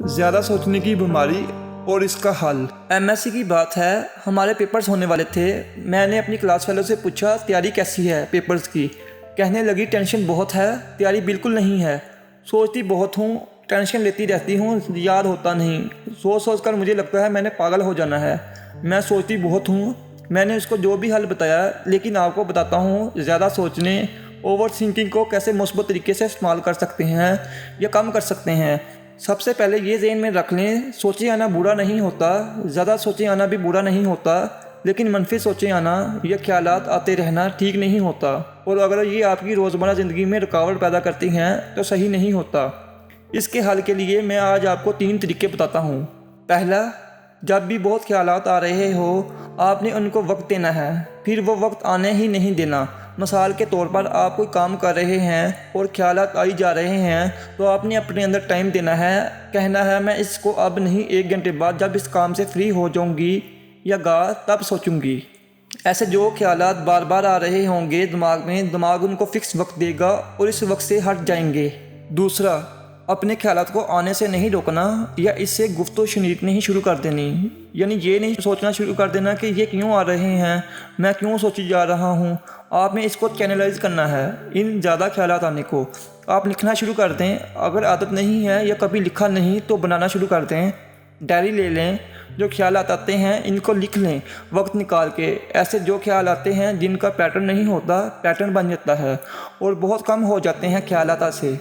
ज़्यादा सोचने की बीमारी और इसका हल। एमएससी की बात है, हमारे पेपर्स होने वाले थे। मैंने अपनी क्लास फेलो से पूछा तैयारी कैसी है पेपर्स की। कहने लगी टेंशन बहुत है, तैयारी बिल्कुल नहीं है। सोचती बहुत हूँ, टेंशन लेती रहती हूँ, याद होता नहीं। सोच कर मुझे लगता है मैंने पागल हो जाना है। मैं सोचती बहुत हूँ। मैंने उसको जो भी हल बताया, लेकिन आपको बताता हूँ ज़्यादा सोचने, ओवर थिंकिंग को कैसे मुस्बत तरीके से इस्तेमाल कर सकते हैं या कम कर सकते हैं। सबसे पहले ये ज़हन में रख लें, सोचे आना बुरा नहीं होता, ज़्यादा सोचे आना भी बुरा नहीं होता, लेकिन मनफी सोचे आना या ख्यालात आते रहना ठीक नहीं होता। और अगर ये आपकी रोज़मर्रा ज़िंदगी में रुकावट पैदा करती हैं तो सही नहीं होता। इसके हल के लिए मैं आज आपको 3 तरीके बताता हूँ। पहला, जब भी बहुत ख्यालात आ रहे हो, आपने उनको वक्त देना है, फिर वो वक्त आने ही नहीं देना। मिसाल के तौर पर आप कोई काम कर रहे हैं और ख्यालात आई जा रहे हैं, तो आपने अपने अंदर टाइम देना है। कहना है मैं इसको अब नहीं, 1 घंटे बाद जब इस काम से फ्री हो जाऊंगी या तब सोचूंगी। ऐसे जो ख्यालात बार बार आ रहे होंगे दिमाग में, दिमाग उनको फिक्स वक्त देगा और इस वक्त से हट जाएंगे। दूसरा, अपने ख्यालात को आने से नहीं रोकना या इससे गुफ्तगू शनीद नहीं शुरू कर देनी। यानी ये नहीं सोचना शुरू कर देना कि ये क्यों आ रहे हैं, मैं क्यों सोची जा रहा हूँ। आपने इसको चैनलाइज करना है, इन ज़्यादा ख्यालात आने को। आप लिखना शुरू कर दें। अगर आदत नहीं है या कभी लिखा नहीं तो बनाना शुरू कर दें। डायरी ले लें, जो ख्यालात आते हैं इनको लिख लें वक्त निकाल के। ऐसे जो ख्याल आते हैं जिनका पैटर्न नहीं होता, पैटर्न बन जाता है और बहुत कम हो जाते हैं ख्यालात से।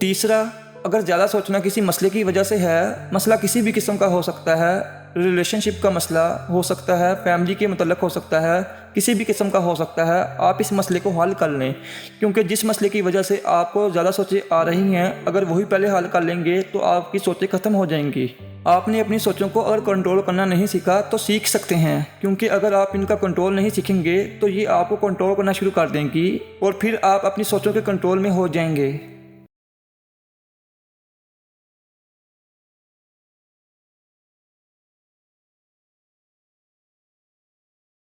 तीसरा, अगर ज़्यादा सोचना किसी मसले की वजह से है, मसला किसी भी किस्म का हो सकता है, रिलेशनशिप का मसला हो सकता है, फैमिली के मतलब हो सकता है, किसी भी किस्म का हो सकता है, आप इस मसले को हल कर लें। क्योंकि जिस मसले की वजह से आपको ज़्यादा सोचें आ रही हैं, अगर वही पहले हल कर लेंगे तो आपकी सोचें ख़त्म हो जाएंगी। आपने अपनी सोचों को अगर कंट्रोल करना नहीं सीखा तो सीख सकते हैं, क्योंकि अगर आप इनका कंट्रोल नहीं सीखेंगे तो ये आपको कंट्रोल करना शुरू कर देंगी और फिर आप अपनी सोचों के कंट्रोल में हो जाएंगे।